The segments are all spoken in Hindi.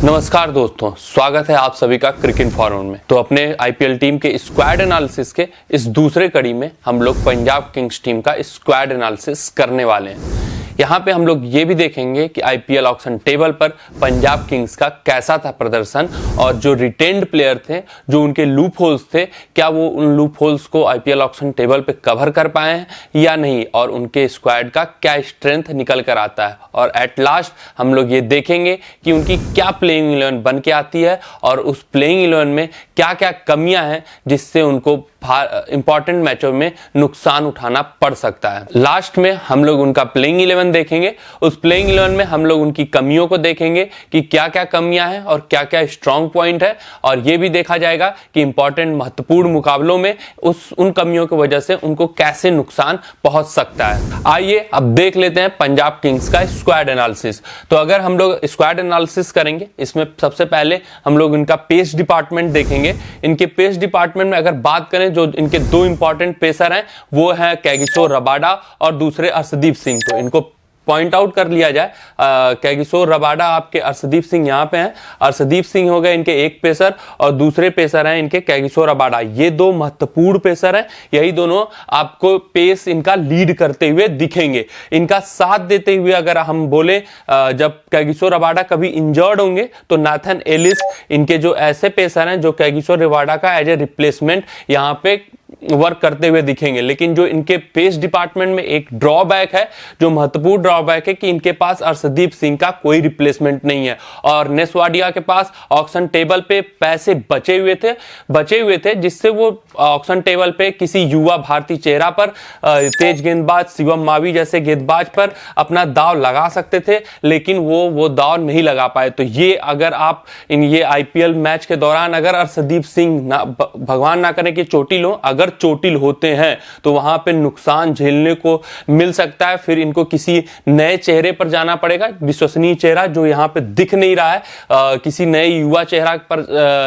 नमस्कार दोस्तों, स्वागत है आप सभी का क्रिकेट फॉरम में। तो अपने आईपीएल टीम के स्क्वाड एनालिसिस के इस दूसरे कड़ी में हम लोग पंजाब किंग्स टीम का स्क्वाड एनालिसिस करने वाले हैं। यहाँ पे हम लोग ये भी देखेंगे कि आईपीएल ऑक्शन टेबल पर पंजाब किंग्स का कैसा था प्रदर्शन और जो रिटेन्ड प्लेयर थे, जो उनके लूप होल्स थे, क्या वो उन लूप होल्स को आईपीएल ऑक्शन टेबल पे कवर कर पाए हैं या नहीं, और उनके स्क्वाड का क्या स्ट्रेंथ निकल कर आता है। और एट लास्ट हम लोग ये देखेंगे कि उनकी क्या प्लेइंग 11 बन के आती है और उस प्लेइंग 11 में क्या क्या कमियां हैं जिससे उनको इंपॉर्टेंट मैचों में नुकसान उठाना पड़ सकता है। लास्ट में हम लोग उनका प्लेइंग 11 देखेंगे। उस प्लेइंग 11 में हम लोग उनकी कमियों को देखेंगे कि क्या क्या कमियां हैं और क्या क्या स्ट्रॉन्ग पॉइंट है, और ये भी देखा जाएगा कि इंपॉर्टेंट महत्वपूर्ण मुकाबलों में उन कमियों की वजह से उनको कैसे नुकसान पहुंच सकता है। आइए अब देख लेते हैं पंजाब किंग्स का स्क्वाड एनालिसिस। तो अगर हम लोग स्क्वाड एनालिसिस करेंगे, इसमें सबसे पहले हम लोग इनका पेस डिपार्टमेंट देखेंगे। इनके पेस डिपार्टमेंट में अगर बात करें, जो इनके दो इंपॉर्टेंट पेसर हैं वो है कैगिसो रबाडा और दूसरे अर्शदीप सिंह। तो इनको पॉइंट आउट कर लिया जाए, कैगिसो रबाडा आपके अर्शदीप सिंह यहाँ पे हैं। अर्शदीप सिंह हो गए इनके एक पेसर और दूसरे पेसर हैं इनके कैगिसो रबाडा। ये दो महत्वपूर्ण पेसर हैं, यही दोनों आपको पेस इनका लीड करते हुए दिखेंगे। इनका साथ देते हुए अगर हम बोले, जब कैगिसो रबाडा कभी इंजर्ड होंगे तो नाथन एलिस इनके जो ऐसे पेसर हैं जो कैगिसो रबाडा का एज ए रिप्लेसमेंट यहाँ पे वर्क करते हुए दिखेंगे। लेकिन जो इनके पेस डिपार्टमेंट में एक ड्रॉबैक है, जो महत्वपूर्ण ड्रॉबैक है, कि इनके पास अर्शदीप सिंह का कोई रिप्लेसमेंट नहीं है और नेस्वाडिया के पास ऑक्शन टेबल पे पैसे बचे हुए थे जिससे वो ऑक्शन टेबल पे किसी युवा भारतीय चेहरा पर, तेज गेंदबाज शिवम मावी जैसे गेंदबाज पर अपना दाव लगा सकते थे, लेकिन वो दाव नहीं लगा पाए। तो ये अगर आप ये आईपीएल मैच के दौरान अगर अर्शदीप सिंह भगवान ना करे कि चोटिल हो, अगर चोटिल होते हैं तो वहां पे नुकसान झेलने को मिल सकता है। फिर इनको किसी नए चेहरे पर जाना पड़ेगा, विश्वसनीय चेहरा जो यहां पे दिख नहीं रहा है, किसी नए युवा चेहरा पर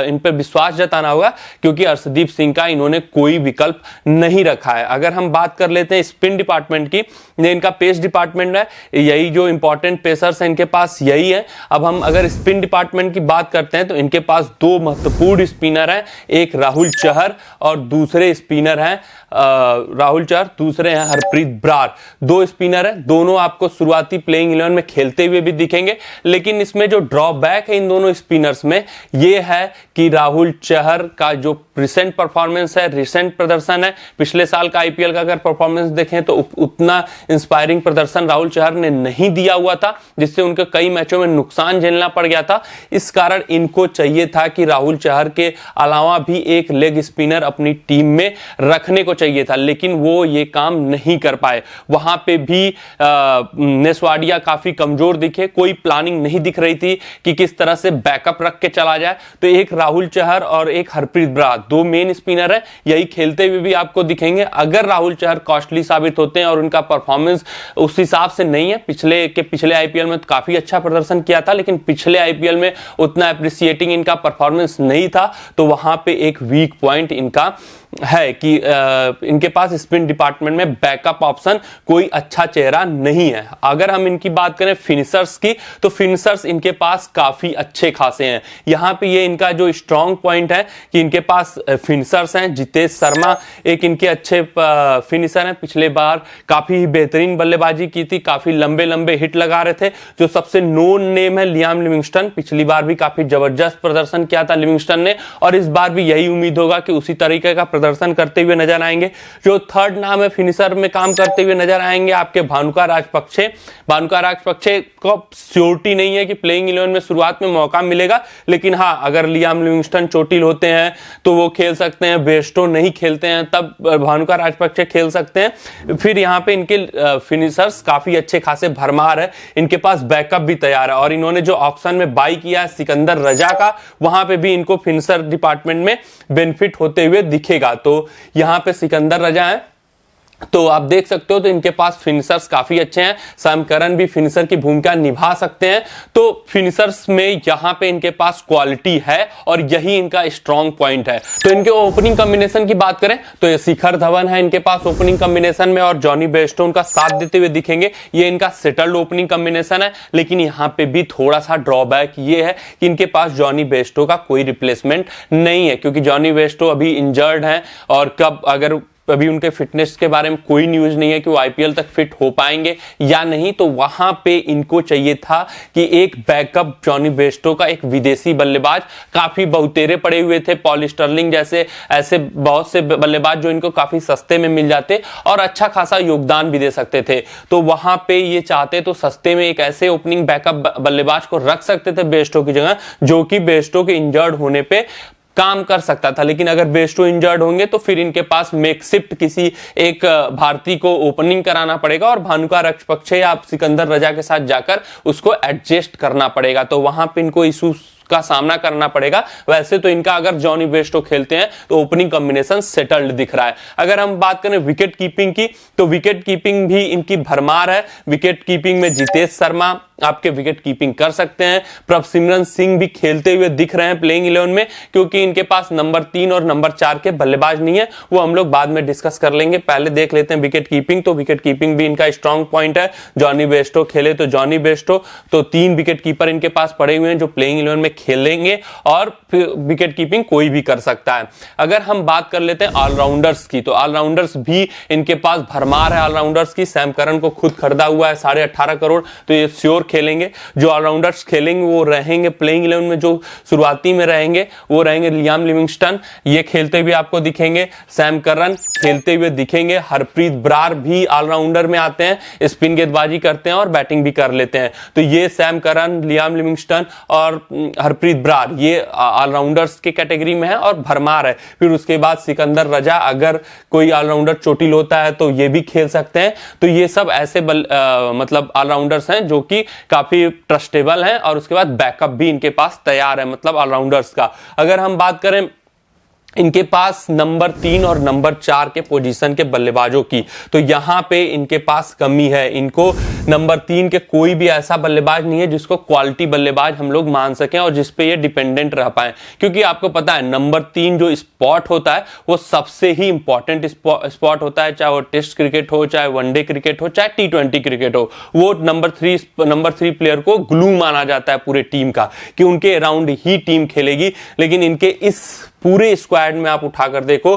इन पे विश्वास जताना होगा, क्योंकि अर्शदीप सिंह का इन्होंने कोई विकल्प नहीं रखा है। अगर हम बात कर लेते हैं स्पिन डिपार्टमेंट की, इनका पेस डिपार्टमेंट है, यही जो इंपॉर्टेंट पेसर्स हैं इनके पास यही है। अब हम अगर स्पिन डिपार्टमेंट की बात करते हैं तो इनके पास दो महत्वपूर्ण स्पिनर हैं, एक राहुल चहर और दूसरे स्पिनर हैं राहुल चहर, दूसरे हैं हरप्रीत ब्रार। दो स्पिनर हैं, दोनों आपको शुरुआती प्लेइंग 11 में खेलते हुए भी दिखेंगे। लेकिन इसमें जो ड्रॉबैक है इन दोनों स्पिनर्स में ये है कि राहुल चहर का जो रिसेंट परफॉर्मेंस है, रिसेंट प्रदर्शन है, पिछले साल का आईपीएल का अगर परफॉर्मेंस देखें तो उतना इंस्पायरिंग प्रदर्शन राहुल चहर ने नहीं दिया हुआ था, जिससे उनके कई मैचों में नुकसान झेलना पड़ गया था। इस कारण इनको चाहिए था कि राहुल चहर के अलावा भी एक लेग स्पिनर अपनी टीम में रखने को चाहिए था, लेकिन वो ये काम नहीं कर पाए। वहां पे भी नेस्वाडिया काफी कमजोर दिखे, कोई प्लानिंग नहीं दिख रही थी कि किस तरह से बैकअप रख के चला जाए। तो एक राहुल चहर और एक हरप्रीत ब्रार, दो मेन स्पिनर है, यही खेलते हुए भी आपको दिखेंगे। अगर राहुल चहर कॉस्टली साबित होते हैं और उनका परफॉर्मेंस उस हिसाब से नहीं है, पिछले आईपीएल में तो काफी अच्छा प्रदर्शन किया था, लेकिन पिछले आईपीएल में उतना अप्रिशिएटिंग इनका परफॉर्मेंस नहीं था, तो वहां पे एक वीक पॉइंट इनका है कि इनके पास स्पिन डिपार्टमेंट में बैकअप ऑप्शन कोई अच्छा चेहरा नहीं है। अगर हम इनकी बात करें फिनिशर्स की, तो फिनिशर्स इनके पास काफी अच्छे खासे हैं। यहां पे ये इनका जो स्ट्रॉन्ग पॉइंट है कि इनके पास फिनिशर्स हैं। जितेश शर्मा एक इनके अच्छे फिनिशर हैं, पिछले बार काफी बेहतरीन बल्लेबाजी की थी, काफी लंबे लंबे हिट लगा रहे थे। जो सबसे नोन नेम है लियाम लिविंगस्टन, पिछली बार भी काफी जबरदस्त प्रदर्शन किया था लिविंगस्टन ने, और इस बार भी यही उम्मीद होगा कि उसी तरीके का प्रदर्शन करते हुए नजर आएंगे। जो थर्ड नाम है फिनिशर में काम करते हुए नजर आएंगे आपके भानुका राजपक्षे। भानुका राजपक्षे को श्योरिटी नहीं है कि प्लेइंग 11 में शुरुआत में मौका मिलेगा, लेकिन हाँ, अगर लियाम लिविंगस्टन चोटिल होते हैं तो वो खेल सकते हैं, बेस्टो नहीं खेलते हैं तब भानुका राजपक्षे खेल सकते हैं। फिर यहाँ पे इनके फिनिशर्स काफी अच्छे खासे भरमार है, इनके पास बैकअप भी तैयार है। और इन्होंने जो ऑक्शन में बाई किया है सिकंदर रजा का, वहां पे भी इनको फिनिशर डिपार्टमेंट में बेनिफिट होते हुए दिखेगा। तो यहां पे सिकंदर रजा है, तो आप देख सकते हो तो इनके पास फिनिशर्स काफी अच्छे हैं, सैम करन भी फिनिशर की भूमिका निभा सकते हैं। तो फिनिशर्स में यहां पे इनके पास क्वालिटी है और यही इनका स्ट्रॉन्ग पॉइंट है। तो इनके ओपनिंग कॉम्बिनेशन की बात करें तो ये शिखर धवन है इनके पास ओपनिंग कॉम्बिनेशन में और जॉनी बेयरस्टो उनका साथ देते हुए दिखेंगे। ये इनका सेटल्ड ओपनिंग कॉम्बिनेशन है, लेकिन यहां पे भी थोड़ा सा ड्रॉबैक ये है कि इनके पास जॉनी बेयरस्टो का कोई रिप्लेसमेंट नहीं है, क्योंकि जॉनी बेयरस्टो अभी इंजर्ड हैं और कब अगर अभी उनके फिटनेस के बारे में कोई न्यूज नहीं है कि वो आईपीएल तक फिट हो पाएंगे या नहीं। तो वहां पे इनको चाहिए था कि एक बैकअप जॉनी बेयरस्टो का एक विदेशी बल्लेबाज, काफी बहुतेरे पड़े हुए थे पॉल स्टर्लिंग जैसे, ऐसे बहुत से बल्लेबाज जो इनको काफी सस्ते में मिल जाते और अच्छा खासा योगदान भी दे सकते थे। तो वहां पे ये चाहते तो सस्ते में एक ऐसे ओपनिंग बैकअप बल्लेबाज को रख सकते थे बेयरस्टो की जगह, जो कि बेयरस्टो के इंजर्ड होने पे काम कर सकता था। लेकिन अगर बेयरस्टो इंजर्ड होंगे तो फिर इनके पास मेकशिफ्ट किसी एक भारतीय को ओपनिंग कराना पड़ेगा और भानुका राजपक्षे या सिकंदर रजा के साथ जाकर उसको एडजस्ट करना पड़ेगा। तो वहां पे इनको इशू का सामना करना पड़ेगा। वैसे तो इनका अगर जॉनी बेयरस्टो खेलते हैं तो ओपनिंग कॉम्बिनेशन सेटल्ड दिख रहा है। अगर हम बात करें विकेट कीपिंग की तो विकेट कीपिंग भी इनकी भरमार है। विकेट कीपिंग में जितेश शर्मा आपके विकेट कीपिंग कर सकते हैं। प्रभसिमरन सिंह भी खेलते हुए दिख रहे हैं प्लेइंग 11 में, क्योंकि इनके पास नंबर 3 और नंबर 4 के बल्लेबाज नहीं है, वो हम लोग बाद में डिस्कस कर लेंगे। पहले देख लेते हैं विकेट कीपिंग। तो विकेट कीपिंग भी इनका स्ट्रॉन्ग पॉइंट है। जॉनी बेयरस्टो खेले तो जॉनी बेयरस्टो, तो 3 विकेट कीपर इनके पास पड़े हुए हैं जो प्लेइंग 11 में खेलेंगे और विकेट कीपिंग कोई भी कर सकता है। अगर हम बात कर लेते हैं ऑलराउंडर्स की तो ऑलराउंडर्स भी इनके पास भरमार है ऑलराउंडर्स की। सैम करन को खुद खरीदा हुआ है 18.5 करोड़, तो ये श्योर खेलेंगे। जो ऑलराउंडर्स खेलेंगे वो रहेंगे प्लेइंग 11 में, जो शुरुआती में रहेंगे वो रहेंगे लियाम लिविंगस्टन, ये खेलते हुए आपको दिखेंगे। सैम करन खेलते हुए दिखेंगे। हरप्रीत ब्रार भी ऑलराउंडर में आते हैं, स्पिन गेंदबाजी करते हैं और बैटिंग भी कर लेते हैं। तो ये सैम करन, लियाम लिविंगस्टन और हरप्रीत ब्रार ये ऑलराउंडर्स की कैटेगरी में है और भरमार है। फिर उसके बाद सिकंदर रजा, अगर कोई ऑलराउंडर चोटिल होता है तो ये भी खेल सकते हैं। तो ये सब ऐसे मतलब ऑलराउंडर्स हैं जो कि काफी ट्रस्टेबल हैं और उसके बाद बैकअप भी इनके पास तैयार है, मतलब ऑलराउंडर्स का। अगर हम बात करें इनके पास नंबर 3 और नंबर 4 के पोजीशन के बल्लेबाजों की, तो यहां पे इनके पास कमी है। इनको नंबर 3 के कोई भी ऐसा बल्लेबाज नहीं है जिसको क्वालिटी बल्लेबाज हम लोग मान सकें और जिसपे ये डिपेंडेंट रह पाए, क्योंकि आपको पता है नंबर 3 जो स्पॉट होता है वो सबसे ही इंपॉर्टेंट स्पॉट होता है, चाहे वो टेस्ट क्रिकेट हो, चाहे वनडे क्रिकेट हो, चाहे T20 क्रिकेट हो। वो नंबर 3 प्लेयर को ग्लू माना जाता है पूरे टीम का, कि उनके अराउंड ही टीम खेलेगी। लेकिन इनके इस पूरे स्क्वाड में आप उठाकर देखो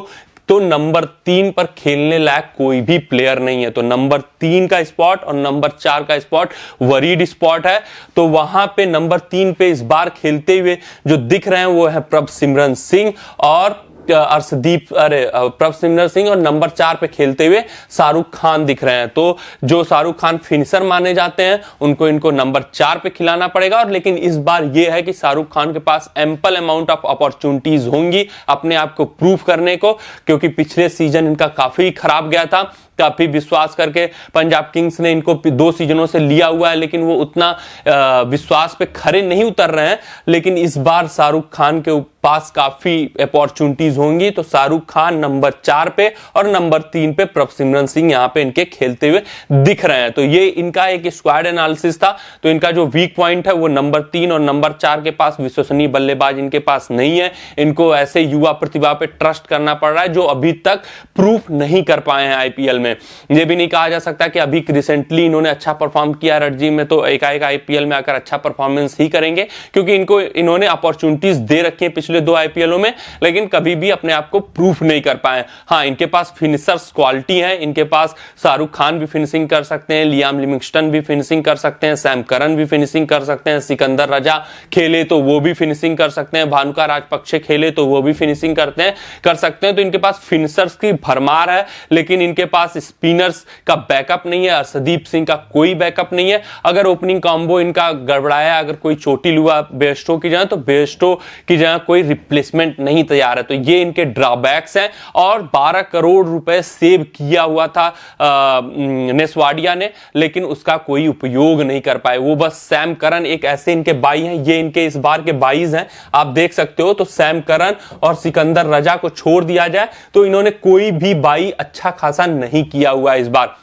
तो नंबर 3 पर खेलने लायक कोई भी प्लेयर नहीं है। तो नंबर 3 का स्पॉट और नंबर 4 का स्पॉट वरीड स्पॉट है। तो वहां पे नंबर 3 पे इस बार खेलते हुए जो दिख रहे हैं वो है प्रभसिमरन सिंह और प्रभसिमरन सिंह, और नंबर 4 पे खेलते हुए शाहरुख खान दिख रहे हैं। तो जो शाहरुख खान फिनिशर माने जाते हैं इनको नंबर 4 पे खिलाना पड़ेगा। और लेकिन इस बार ये है कि शाहरुख खान के पास एम्पल अमाउंट ऑफ अपॉर्चुनिटीज होंगी अपने आप को प्रूव करने को, क्योंकि पिछले सीजन इनका काफी खराब गया था। काफी विश्वास करके पंजाब किंग्स ने इनको 2 सीजनों से लिया हुआ है, लेकिन वो उतना विश्वास पे खरे नहीं उतर रहे हैं। लेकिन इस बार शाहरुख खान के पास काफी अपॉर्चुनिटीज होंगी। तो शाहरुख खान नंबर 4 पे और नंबर 3 पे प्रभसिमरन सिंह यहां पे इनके खेलते हुए दिख रहे हैं। तो ये इनका एक स्क्वाड एनालिसिस था। तो इनका जो वीक पॉइंट है वो नंबर 3 और नंबर 4 के पास विश्वसनीय बल्लेबाज इनके पास नहीं है। इनको ऐसे युवा प्रतिभा पे ट्रस्ट करना पड़ रहा है जो अभी तक प्रूफ नहीं कर पाए हैं आईपीएल में। ये भी नहीं कहा जा सकता कि अभी रिसेंटली इन्होंने अच्छा परफॉर्म किया रणजी में तो एकाएक आईपीएल में आकर अच्छा परफॉर्मेंस ही करेंगे, क्योंकि इन्होंने अपॉर्चुनिटीज दे रखी है पिछले 2 आईपीएलों में, लेकिन कभी भी अपने आप को प्रूफ नहीं कर पाए। हाँ, इनके पास फिनिशर्स क्वालिटी है। इनके पास शाहरुख खान भी फिनिशिंग कर सकते हैं, लियाम लिविंगस्टन भी फिनिशिंग कर सकते हैं, सैम करन भी फिनिशिंग कर सकते हैं, सिकंदर रजा खेले तो वो भी फिनिशिंग कर सकते हैं, भानुका राजपक्षे खेले तो वो भी फिनिशिंग कर सकते हैं। तो इनके पास फिनिशर्स की भरमार है, लेकिन इनके पास स्पिनर्स का बैकअप नहीं है। अर्शदीप सिंह का कोई बैकअप नहीं है। अगर ओपनिंग कॉम्बो इनका गड़बड़ाया, अगर कोई चोटिल हुआ बेयरस्टो की जगह, तो बेयरस्टो की जगह कोई रिप्लेसमेंट नहीं तैयार है। तो ये इनके ड्रॉबैक्स हैं। और 12 करोड़ रुपए सेव किया हुआ था नेस्वाडिया ने, लेकिन उसका कोई उपयोग नहीं कर पाए। वो बस सैम करन एक ऐसे इनके बाई हैं, ये इनके इस बार के बाईज हैं, आप देख सकते हो। तो सैम करन और सिकंदर रजा को छोड़ दिया जाए तो इन्होंने कोई भी बाई अच्छा खासा नहीं नहीं किया हुआ इस बार।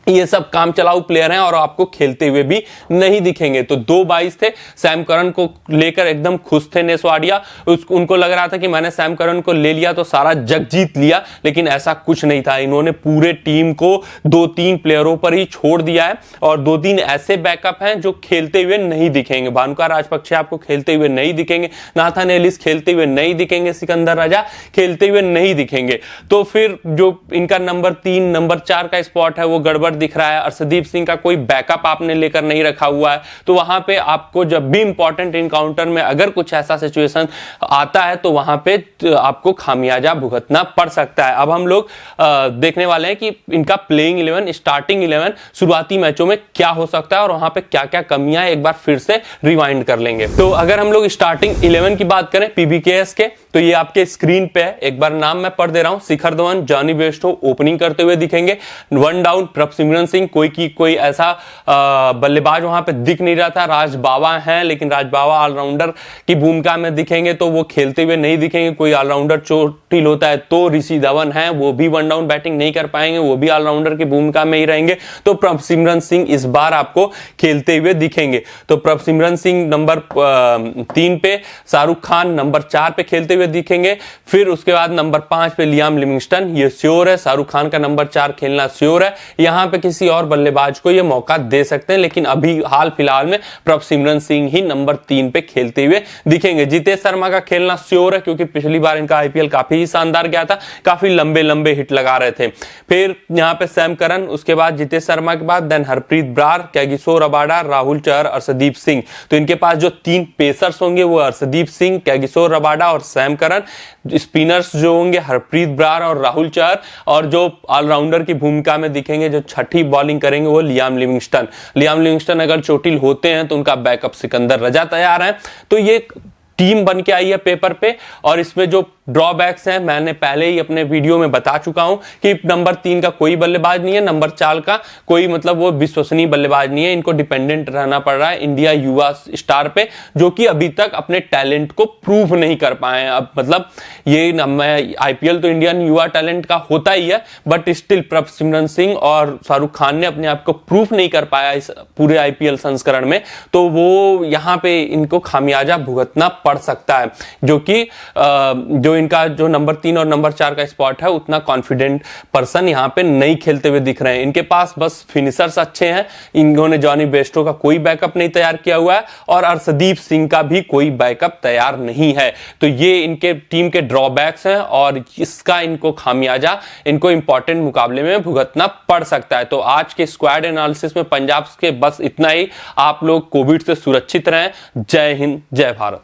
ये सब काम चलाऊ प्लेयर हैं और आपको खेलते हुए भी नहीं दिखेंगे। तो 2-22 थे, सैम करन को लेकर एकदम खुश थे नेस वाडिया। उनको लग रहा था कि मैंने सैम करन को ले लिया तो सारा जग जीत लिया, लेकिन ऐसा कुछ नहीं था। इन्होंने पूरे टीम को 2-3 प्लेयरों पर ही छोड़ दिया है और 2-3 ऐसे बैकअप हैं जो खेलते हुए नहीं दिखेंगे। भानुका राजपक्षे आपको खेलते हुए नहीं दिखेंगे, नाथन एलिस खेलते हुए नहीं दिखेंगे, सिकंदर राजा खेलते हुए नहीं दिखेंगे। तो फिर जो इनका नंबर 3 नंबर 4 का स्पॉट है वो गड़बड़ दिख रहा है। अर्शदीप सिंह का कोई बैकअप आपने लेकर नहीं रखा हुआ है, तो वहां पे आपको जब भी इंपॉर्टेंट इनकाउंटर में अगर कुछ ऐसा सिचुएशन आता है तो वहां पे आपको खामियाजा भुगतना पड़ सकता है। अब हम लोग देखने वाले हैं कि इनका प्लेइंग 11 स्टार्टिंग 11 शुरुआती मैचों में क्या हो सकता है और वहां पे क्या क्या कमियां एक बार फिर से रिवाइंड कर लेंगे। तो अगर हम लोग स्टार्टिंग 11 की बात करें पीबीकेएस के, तो ये आपके स्क्रीन पे है। एक बार नाम मैं पढ़ दे रहा हूं। Shikhar Dhawan, Jonny Bairstow opening करते हुए दिखेंगे। 1 डाउन प्रभसिमरन सिंह, कोई ऐसा बल्लेबाज वहां पे दिख नहीं रहा था। राज बावा हैं, लेकिन राज बावा ऑलराउंडर की भूमिका में दिखेंगे तो वो खेलते हुए नहीं दिखेंगे। कोई ऑलराउंडर चोटिल होता है तो ऋषि धवन है, वो भी 1 डाउन बैटिंग नहीं कर पाएंगे, वो भी ऑलराउंडर की भूमिका में ही रहेंगे। तो प्रभसिमरन सिंह इस बार आपको खेलते हुए दिखेंगे। तो प्रभसिमरन सिंह नंबर 3 पे, शाहरुख खान नंबर 4 पे खेलते हुए दिखेंगे। फिर उसके बाद नंबर 5 पे लियाम लिविंगस्टन, ये श्योर है। शाहरुख खान का नंबर 4 खेलना श्योर है। यहां पे किसी और बल्लेबाज को ये मौका दे सकते हैं, लेकिन अभी हाल फिलहाल में प्रभसिमरन सिंह ही नंबर 3 पे खेलते हुए दिखेंगे। जितेश शर्मा का खेलना श्योर है, क्योंकि पिछली बार इनका आईपीएल काफी शानदार गया था, काफी लंबे लंबे हिट लगा रहे थे। फिर यहाँ पे सैम करन, उसके बाद जितेश शर्मा के बाद then Harpreet Brar, Kagiso Rabada, Rahul Chahar, Arshdeep Singh. तो इनके पास जो 3 पेसर्स होंगे वो अर्शदीप सिंह, कैगिसो रबाडा और सैम करन। स्पिनर्स जो होंगे हरप्रीत ब्रार और राहुल चहर, और जो ऑलराउंडर की भूमिका में दिखेंगे, जो छठी बॉलिंग करेंगे वो लियाम लिविंगस्टन अगर चोटिल होते हैं तो उनका बैकअप सिकंदर रजा तैयार है। तो ये टीम बन के आई है पेपर पे, और इसमें जो ड्रॉबैक्स हैं मैंने पहले ही अपने वीडियो में बता चुका हूं कि नंबर 3 का कोई बल्लेबाज नहीं है, नंबर 4 का कोई मतलब वो विश्वसनीय बल्लेबाज नहीं है। इनको डिपेंडेंट रहना पड़ रहा है इंडिया युवा स्टार पे, जो कि अभी तक अपने टैलेंट को प्रूव नहीं कर पाए हैं। अब मतलब ये आईपीएल तो इंडियन युवा टैलेंट का होता ही है, बट स्टिल प्रभसिमरन सिंह और शाहरुख खान ने अपने आप को प्रूफ नहीं कर पाया इस पूरे आईपीएल संस्करण में, तो वो यहां पे इनको खामियाजा भुगतना पड़ सकता है। जो कि जो इनका जो नंबर 3 और नंबर 4 का स्पॉट है, उतना कॉन्फिडेंट पर्सन यहां पे नहीं खेलते हुए दिख रहे हैं। इनके पास बस फिनिशर्स अच्छे हैं। इन्होंने जॉनी बेयरस्टो का कोई बैकअप नहीं तैयार किया हुआ है और अर्शदीप सिंह का भी कोई बैकअप तैयार नहीं है। तो ये इनके टीम के ड्रॉबैक्स हैं और इसका इनको खामियाजा इनको इंपॉर्टेंट मुकाबले में भुगतना पड़ सकता है। तो आज के स्क्वाड एनालिसिस में पंजाब के बस इतना ही। आप लोग कोविड से सुरक्षित रहें। जय हिंद, जय भारत।